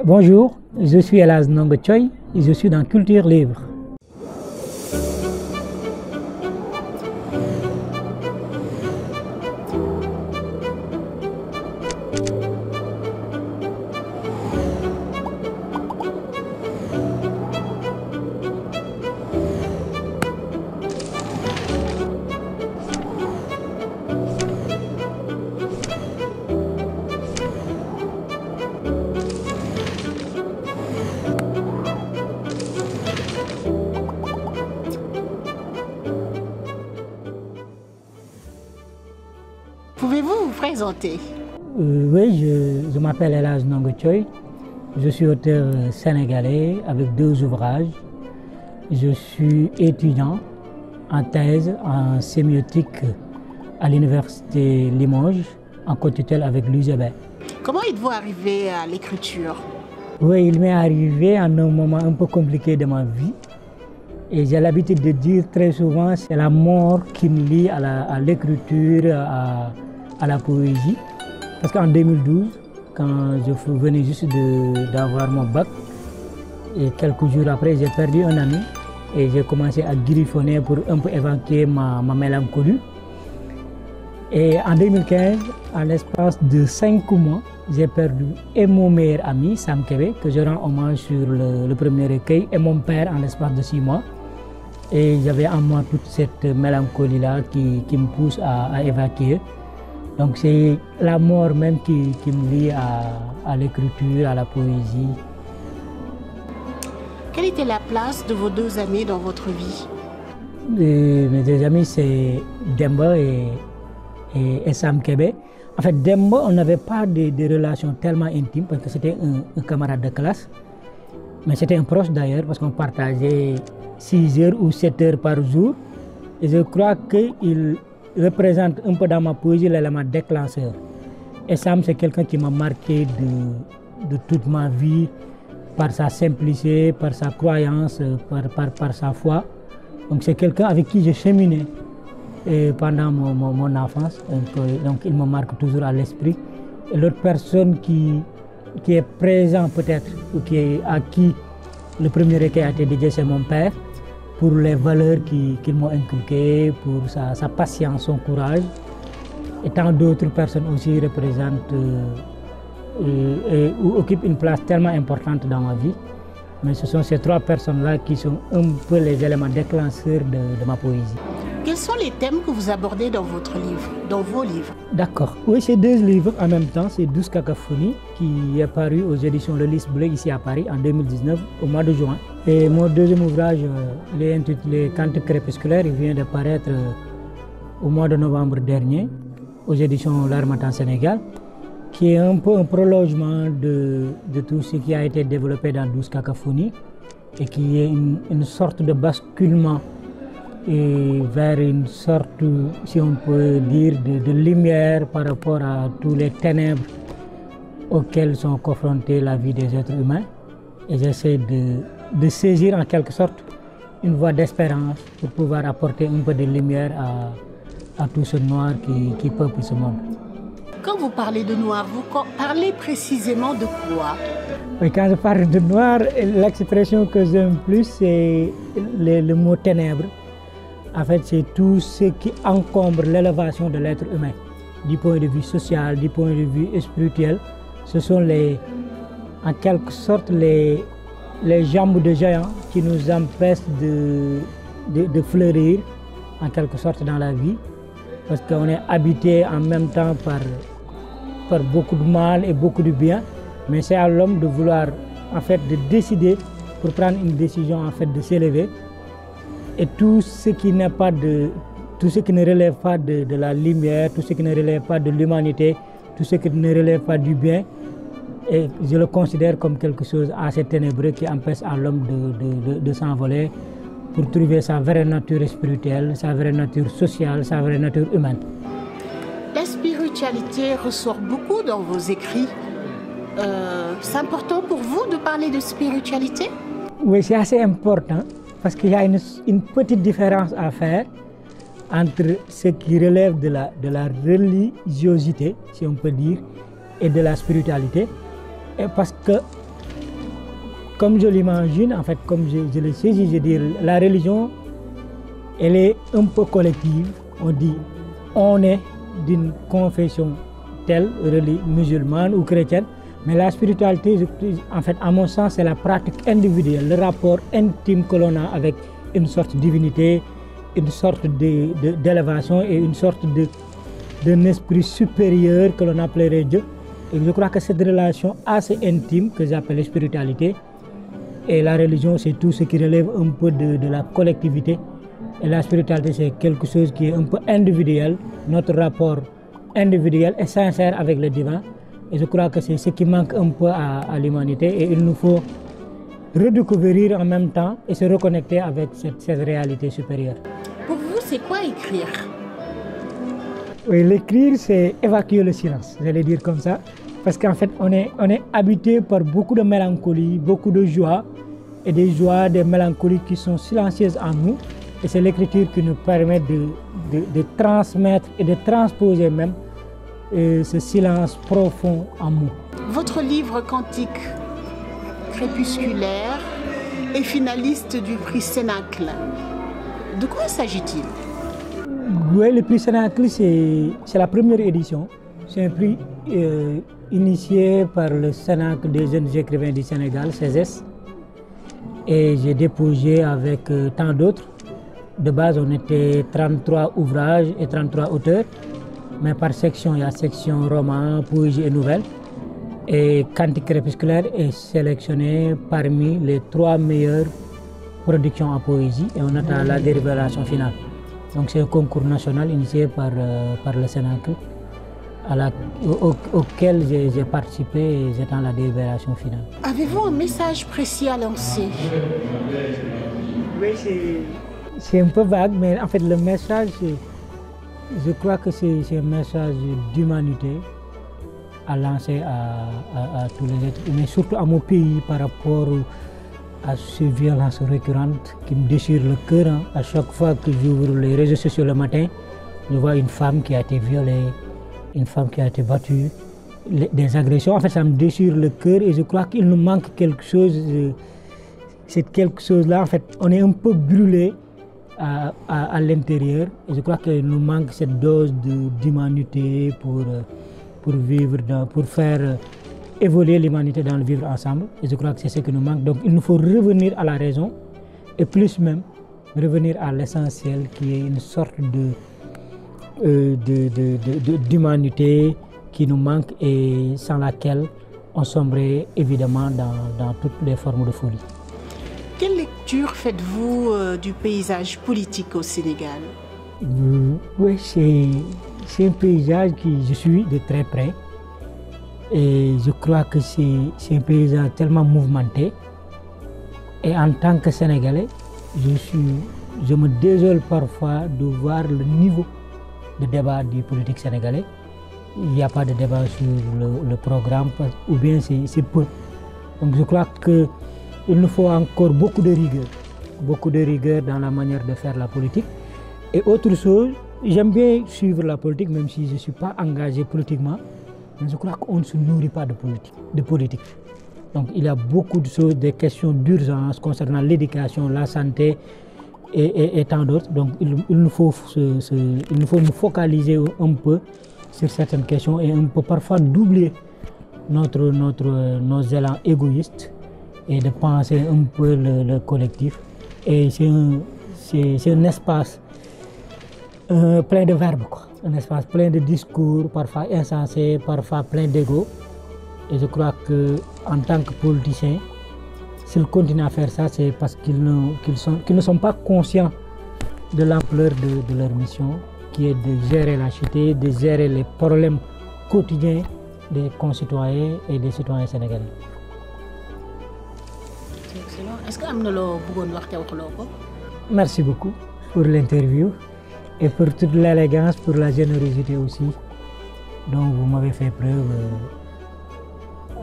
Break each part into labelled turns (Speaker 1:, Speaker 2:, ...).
Speaker 1: Bonjour, je suis Elhadj Ndongo Thioye et je suis dans Culture Livre.
Speaker 2: Pouvez-vous vous présenter?
Speaker 1: Oui, je m'appelle Elhadj Ndongo Thioye. Je suis auteur sénégalais avec 2 ouvrages. Je suis étudiant en thèse en sémiotique à l'université Limoges, en co-tutelle avec l'UGB.
Speaker 2: Comment êtes-vous arrivé à l'écriture?
Speaker 1: Oui, il m'est arrivé en un moment un peu compliqué de ma vie. Et j'ai l'habitude de dire très souvent, c'est la mort qui me lie à l'écriture, à la poésie. Parce qu'en 2012, quand je venais juste d'avoir mon bac, et quelques jours après, j'ai perdu un ami et j'ai commencé à griffonner pour un peu évacuer ma mélancolie. Et en 2015, en l'espace de 5 mois, j'ai perdu et mon meilleur ami, Sam Kébé, que je rends hommage sur le premier recueil, et mon père en l'espace de 6 mois. Et j'avais en moi toute cette mélancolie-là qui me pousse à évacuer. Donc c'est la mort même qui me lie à l'écriture, à la poésie.
Speaker 2: Quelle était la place de vos 2 amis dans votre vie?
Speaker 1: Mes 2 amis, c'est Demba et Sam Kébé. En fait, Demba, on n'avait pas de relations tellement intimes parce que c'était un camarade de classe. Mais c'était un proche d'ailleurs parce qu'on partageait 6 heures ou 7 heures par jour. Et je crois qu'il représente un peu dans ma poésie l'élément déclencheur. Et Sam, c'est quelqu'un qui m'a marqué de toute ma vie par sa simplicité, par sa croyance, par sa foi. Donc c'est quelqu'un avec qui j'ai cheminé pendant mon enfance. Donc il me marque toujours à l'esprit. Et l'autre personne qui est présent peut-être, ou à qui le premier recueil a été dédié, c'est mon père, pour les valeurs qu'il m'a inculquées, pour sa patience, son courage. Et tant d'autres personnes aussi représentent ou occupent une place tellement importante dans ma vie. Mais ce sont ces 3 personnes-là qui sont un peu les éléments déclencheurs de ma poésie.
Speaker 2: Quels sont les thèmes que vous abordez dans vos livres?
Speaker 1: D'accord. Oui, c'est 2 livres en même temps. C'est 12 Cacophonies qui est paru aux éditions Le Lys Bleu ici à Paris en 2019, au mois de juin. Et mon 2e ouvrage, il est intitulé Cantique crépusculaire. Il vient de paraître au mois de novembre dernier aux éditions L'Harmattan Sénégal, qui est un peu un prolongement de tout ce qui a été développé dans 12 Cacophonies et qui est une sorte de basculement vers une sorte, si on peut dire, de lumière par rapport à tous les ténèbres auxquelles sont confrontés la vie des êtres humains. Et j'essaie de saisir en quelque sorte une voie d'espérance pour pouvoir apporter un peu de lumière à tout ce noir qui peuple ce monde.
Speaker 2: Quand vous parlez de noir, vous parlez précisément de quoi?
Speaker 1: Oui, quand je parle de noir, l'expression que j'aime plus, c'est le mot ténèbres. En fait, c'est tout ce qui encombre l'élévation de l'être humain, du point de vue social, du point de vue spirituel. Ce sont en quelque sorte les jambes de géants qui nous empêchent de fleurir, en quelque sorte, dans la vie. Parce qu'on est habité en même temps par beaucoup de mal et beaucoup de bien. Mais c'est à l'homme de vouloir, en fait, de décider pour prendre une décision, en fait, de s'élever. Et tout ce qui ne relève pas de la lumière, tout ce qui ne relève pas de l'humanité, tout ce qui ne relève pas du bien, et je le considère comme quelque chose assez ténébreux qui empêche à l'homme de s'envoler pour trouver sa vraie nature spirituelle, sa vraie nature sociale, sa vraie nature humaine.
Speaker 2: La spiritualité ressort beaucoup dans vos écrits. C'est important pour vous de parler de spiritualité?
Speaker 1: Oui, c'est assez important. Parce qu'il y a une petite différence à faire entre ce qui relève de la religiosité, si on peut dire, et de la spiritualité. Et parce que comme je l'imagine, en fait, comme je le sais, je veux dire, la religion, elle est un peu collective. On dit, on est d'une confession telle, musulmane ou chrétienne, mais la spiritualité, en fait, à mon sens, c'est la pratique individuelle, le rapport intime que l'on a avec une sorte de divinité, une sorte d'élévation et une sorte d'un esprit supérieur que l'on appellerait Dieu. Et je crois que cette relation assez intime que j'appelle spiritualité, et la religion, c'est tout ce qui relève un peu de la collectivité. Et la spiritualité, c'est quelque chose qui est un peu individuel. Notre rapport individuel et sincère avec le divin. Et je crois que c'est ce qui manque un peu à l'humanité. Et il nous faut redécouvrir en même temps et se reconnecter avec cette réalité supérieure.
Speaker 2: Pour vous, c'est quoi écrire?
Speaker 1: Oui, l'écrire, c'est évacuer le silence, j'allais dire comme ça. Parce qu'en fait, on est habité par beaucoup de mélancolie, beaucoup de joie, et des joies, des mélancolies qui sont silencieuses en nous. Et c'est l'écriture qui nous permet de transmettre et de transposer même ce silence profond en nous.
Speaker 2: Votre livre Cantique crépusculaire est finaliste du prix Cénacle. De quoi s'agit-il?
Speaker 1: Oui, le prix Cénacle, c'est la première édition. C'est un prix initié par le Cénacle des jeunes écrivains du Sénégal, CESES. Et j'ai déposé avec tant d'autres. De base, on était 33 ouvrages et 33 auteurs. Mais par section, il y a section roman, poésie et nouvelles. Et Cantique crépusculaire est sélectionné parmi les 3 meilleures productions en poésie. Et on attend la délibération finale. Donc c'est un concours national initié par le Cénacle, auquel j'ai participé et j'attends la délibération finale.
Speaker 2: Avez-vous un message précis à lancer?
Speaker 1: Oui, c'est un peu vague, mais en fait le message, je crois que c'est un message d'humanité à lancer à tous les êtres, mais surtout à mon pays par rapport à ces violences récurrentes qui me déchirent le cœur. À chaque fois que j'ouvre les réseaux sociaux le matin, je vois une femme qui a été violée, une femme qui a été battue, des agressions. En fait, ça me déchire le cœur et je crois qu'il nous manque quelque chose. C'est quelque chose-là, en fait, on est un peu brûlé à l'intérieur. Et je crois qu'il nous manque cette dose d'humanité pour vivre, pour faire évoluer l'humanité dans le vivre ensemble. Et je crois que c'est ce qui nous manque. Donc il nous faut revenir à la raison et plus même revenir à l'essentiel qui est une sorte d'humanité qui nous manque et sans laquelle on sombrerait évidemment dans toutes les formes de folie.
Speaker 2: Quelle lecture faites-vous du paysage politique au Sénégal?
Speaker 1: Oui, c'est un paysage que je suis de très près. Et je crois que c'est un paysage tellement mouvementé. Et en tant que Sénégalais, je me désole parfois de voir le niveau de débat du politique sénégalais. Il n'y a pas de débat sur le programme, ou bien c'est peu. Donc je crois qu'il nous faut encore beaucoup de rigueur dans la manière de faire la politique. Et autre chose, j'aime bien suivre la politique, même si je ne suis pas engagé politiquement. Mais je crois qu'on ne se nourrit pas de politique. Donc il y a beaucoup de choses, des questions d'urgence concernant l'éducation, la santé et tant d'autres. Donc il nous faut nous focaliser un peu sur certaines questions et un peu parfois doubler nos élans égoïstes et de penser un peu le collectif. Et c'est un espace plein de verbes, quoi. Un espace plein de discours, parfois insensés, parfois plein d'ego. Et je crois qu'en tant que politiciens, s'ils continuent à faire ça, c'est parce qu'ils ne sont pas conscients de l'ampleur de leur mission, qui est de gérer la cité, de gérer les problèmes quotidiens des concitoyens et des citoyens sénégalais.
Speaker 2: C'est excellent. Est-ce que vous voulez dire?
Speaker 1: Merci beaucoup pour l'interview et pour toute l'élégance, pour la générosité aussi dont vous m'avez fait preuve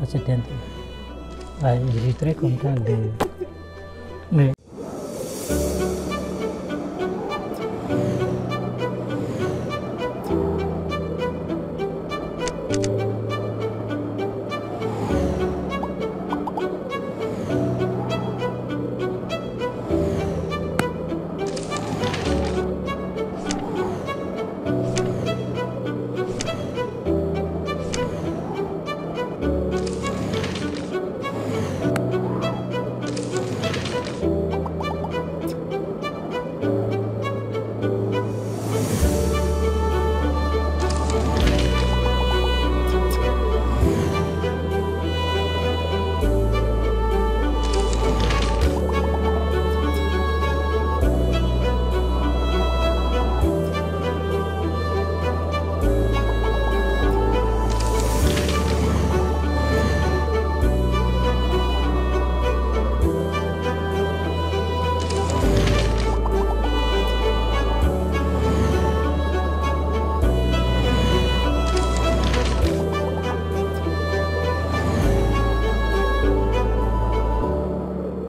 Speaker 1: à cette interview. Ouais, je suis très content de